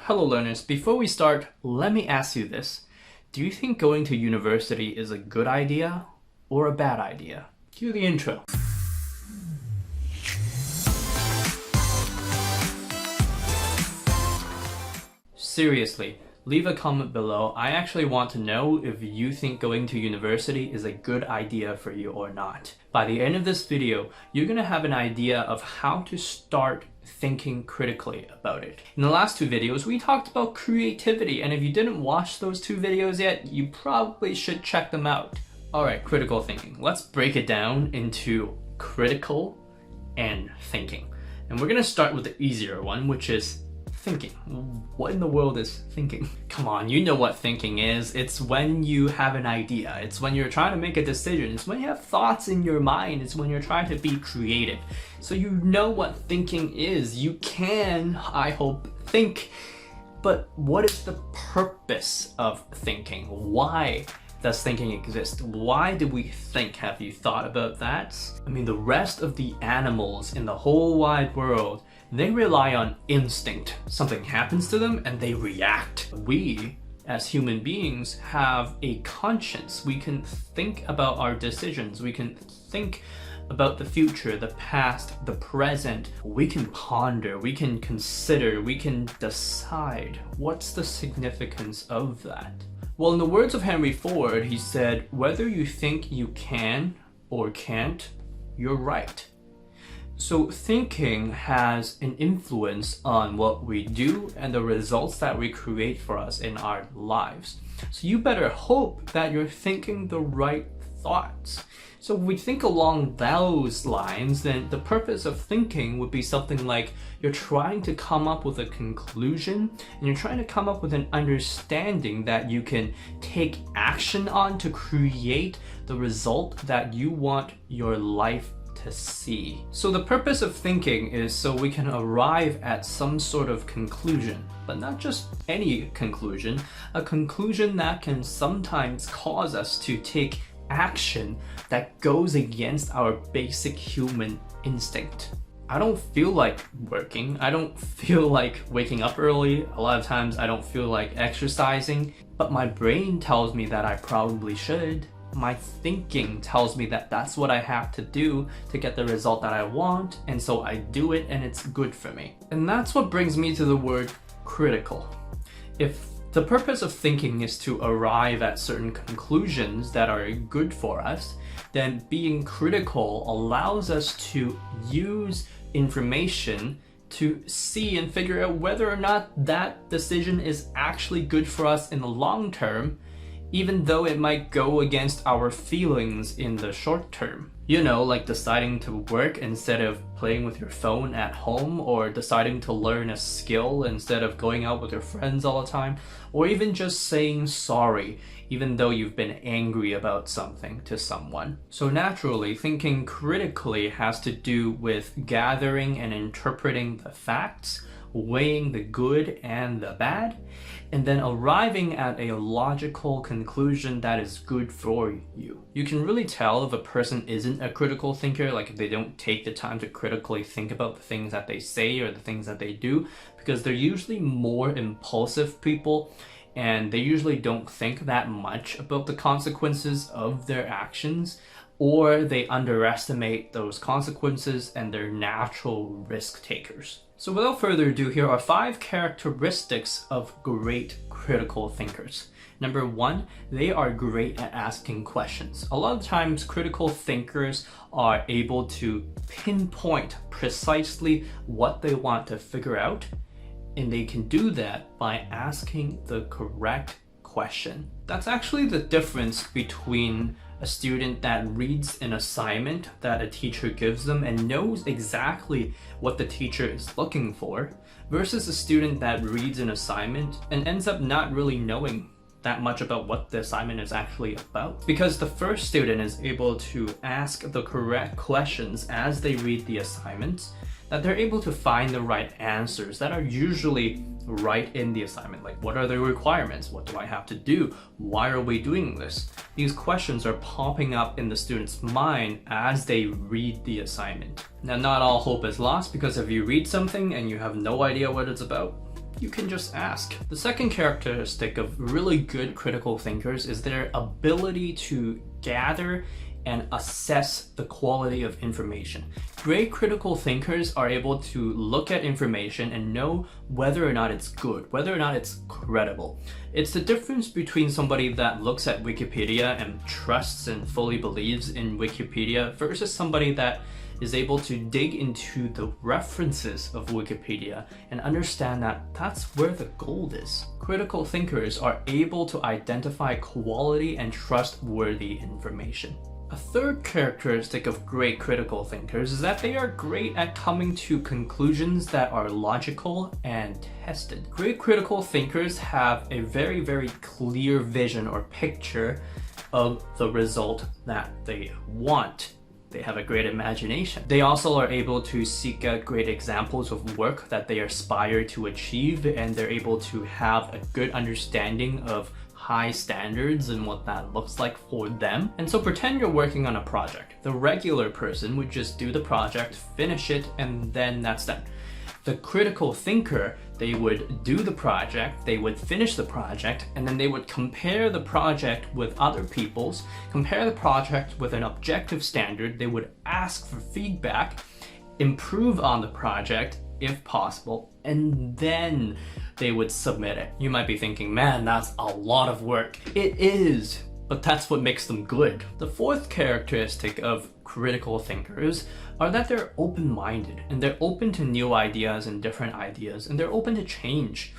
Hello learners, before we start, let me ask you this. Do you think going to university is a good idea or a bad idea? Cue the intro. Seriously, leave a comment below. I actually want to know if you think going to university is a good idea for you or not. By the end of this video, you're gonna have an idea of how to start thinking critically about it. In the last two videos, we talked about creativity, and if you didn't watch those two videos yet, you probably should check them out. Alright, critical thinking. Let's break it down into critical and thinking. And we're gonna start with the easier one, which is thinking. What in the world is thinking? Come on, you know what thinking is. It's when you have an idea. It's when you're trying to make a decision. It's when you have thoughts in your mind. It's when you're trying to be creative. So you know what thinking is. You can, I hope, think. But what is the purpose of thinking? Why does thinking exist? Why do we think? Have you thought about that? I mean, the rest of the animals in the whole wide world, they rely on instinct. Something happens to them and they react. We, as human beings, have a conscience. We can think about our decisions. We can think about the future, the past, the present. We can ponder, we can consider, we can decide. What's the significance of that? Well, in the words of Henry Ford, he said, whether you think you can or can't, you're right. So thinking has an influence on what we do and the results that we create for us in our lives. So you better hope that you're thinking the right thoughts. So if we think along those lines, then the purpose of thinking would be something like you're trying to come up with a conclusion and you're trying to come up with an understanding that you can take action on to create the result that you want your life to see. So the purpose of thinking is so we can arrive at some sort of conclusion, but not just any conclusion, a conclusion that can sometimes cause us to take action that goes against our basic human instinct. I don't feel like working. I don't feel like waking up early. A lot of times I don't feel like exercising, but my brain tells me that I probably should. My thinking tells me that that's what I have to do to get the result that I want, and so I do it and it's good for me. And that's what brings me to the word critical. If the purpose of thinking is to arrive at certain conclusions that are good for us, then being critical allows us to use information to see and figure out whether or not that decision is actually good for us in the long term, even though it might go against our feelings in the short term. You know, like deciding to work instead of playing with your phone at home, or deciding to learn a skill instead of going out with your friends all the time, or even just saying sorry even though you've been angry about something to someone. So naturally, thinking critically has to do with gathering and interpreting the facts, weighing the good and the bad, and then arriving at a logical conclusion that is good for you. You can really tell if a person isn't a critical thinker, like if they don't take the time to critically think about the things that they say or the things that they do, because they're usually more impulsive people and they usually don't think that much about the consequences of their actions, or they underestimate those consequences and they're natural risk takers. So without further ado, here are 5 characteristics of great critical thinkers. Number 1, they are great at asking questions. A lot of times critical thinkers are able to pinpoint precisely what they want to figure out, and they can do that by asking the correct question. That's actually the difference between a student that reads an assignment that a teacher gives them and knows exactly what the teacher is looking for, versus a student that reads an assignment and ends up not really knowing that much about what the assignment is actually about. Because the first student is able to ask the correct questions as they read the assignment, that they're able to find the right answers that are usually right in the assignment. Like, what are the requirements? What do I have to do? Why are we doing this? These questions are popping up in the student's mind as they read the assignment. Now, not all hope is lost, because if you read something and you have no idea what it's about, you can just ask. The second characteristic of really good critical thinkers is their ability to gather and assess the quality of information. Great critical thinkers are able to look at information and know whether or not it's good, whether or not it's credible. It's the difference between somebody that looks at Wikipedia and trusts and fully believes in Wikipedia versus somebody that is able to dig into the references of Wikipedia and understand that that's where the gold is. Critical thinkers are able to identify quality and trustworthy information. A third characteristic of great critical thinkers is that they are great at coming to conclusions that are logical and tested. Great critical thinkers have a very, very clear vision or picture of the result that they want. They have a great imagination. They also are able to seek out great examples of work that they aspire to achieve, and they're able to have a good understanding of high standards and what that looks like for them. And so pretend you're working on a project. The regular person would just do the project, finish it, and then that's done. The critical thinker, they would do the project, they would finish the project, and then they would compare the project with other people's, compare the project with an objective standard, they would ask for feedback, improve on the project if possible, and then they would submit it. You might be thinking, man, that's a lot of work. It is, but that's what makes them good. The fourth characteristic of critical thinkers are that they're open-minded and they're open to new ideas and different ideas, and they're open to change.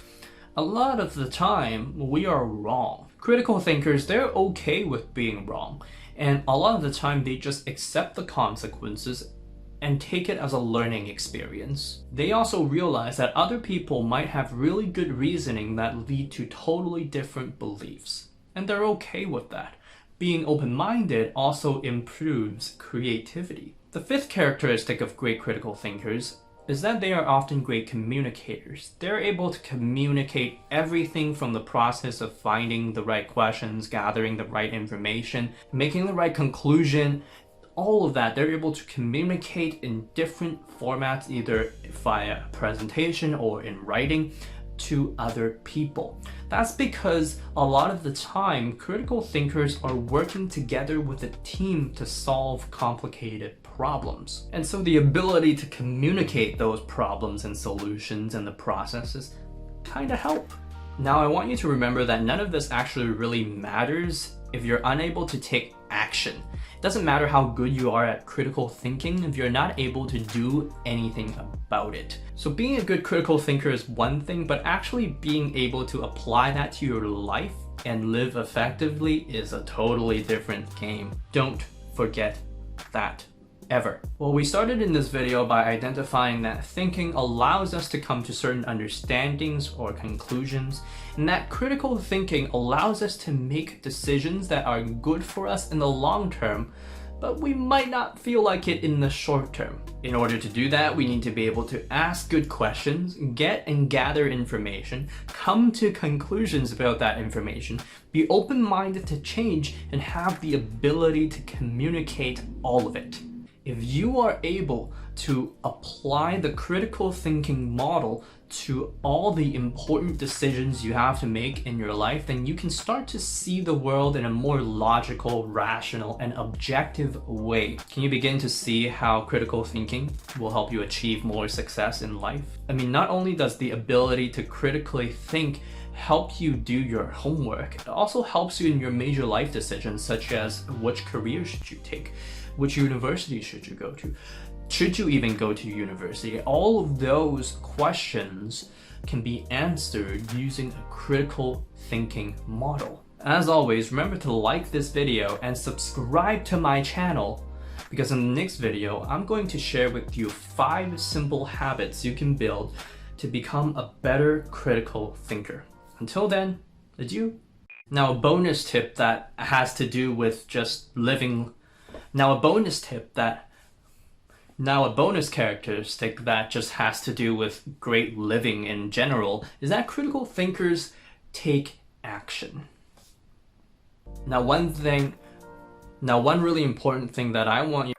A lot of the time, we are wrong. Critical thinkers, they're okay with being wrong, and a lot of the time they just accept the consequences and take it as a learning experience. They also realize that other people might have really good reasoning that lead to totally different beliefs, and they're okay with that. Being open-minded also improves creativity. The fifth characteristic of great critical thinkers is that they are often great communicators. They're able to communicate everything from the process of finding the right questions, gathering the right information, making the right conclusion, all of that. They're able to communicate in different formats, either via presentation or in writing, to other people. That's because a lot of the time, critical thinkers are working together with a team to solve complicated problems. And so the ability to communicate those problems and solutions and the processes kind of help. Now, I want you to remember that none of this actually really matters if you're unable to take action. It doesn't matter how good you are at critical thinking if you're not able to do anything about it. So being a good critical thinker is one thing, but actually being able to apply that to your life and live effectively is a totally different game. Don't forget that. Ever. Well, we started in this video by identifying that thinking allows us to come to certain understandings or conclusions, and that critical thinking allows us to make decisions that are good for us in the long term, but we might not feel like it in the short term. In order to do that, we need to be able to ask good questions, get and gather information, come to conclusions about that information, be open-minded to change, and have the ability to communicate all of it. If you are able to apply the critical thinking model to all the important decisions you have to make in your life, then you can start to see the world in a more logical, rational, and objective way. Can you begin to see how critical thinking will help you achieve more success in life? I mean, not only does the ability to critically think help you do your homework, it also helps you in your major life decisions, such as which career should you take? Which university should you go to? Should you even go to university? All of those questions can be answered using a critical thinking model. As always, remember to like this video and subscribe to my channel, because in the next video, I'm going to share with you 5 simple habits you can build to become a better critical thinker. Until then, adieu. Now, a bonus tip that has to do with just living. Now a bonus characteristic that just has to do with great living in general is that critical thinkers take action. Now one really important thing that I want you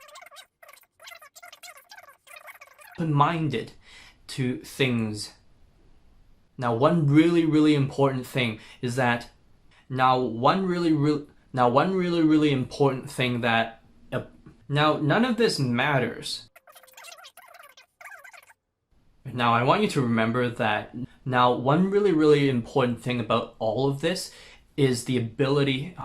open-minded to things Now, one really important thing is that one really important thing that now none of this matters. Now, I want you to remember that one really important thing about all of this is the ability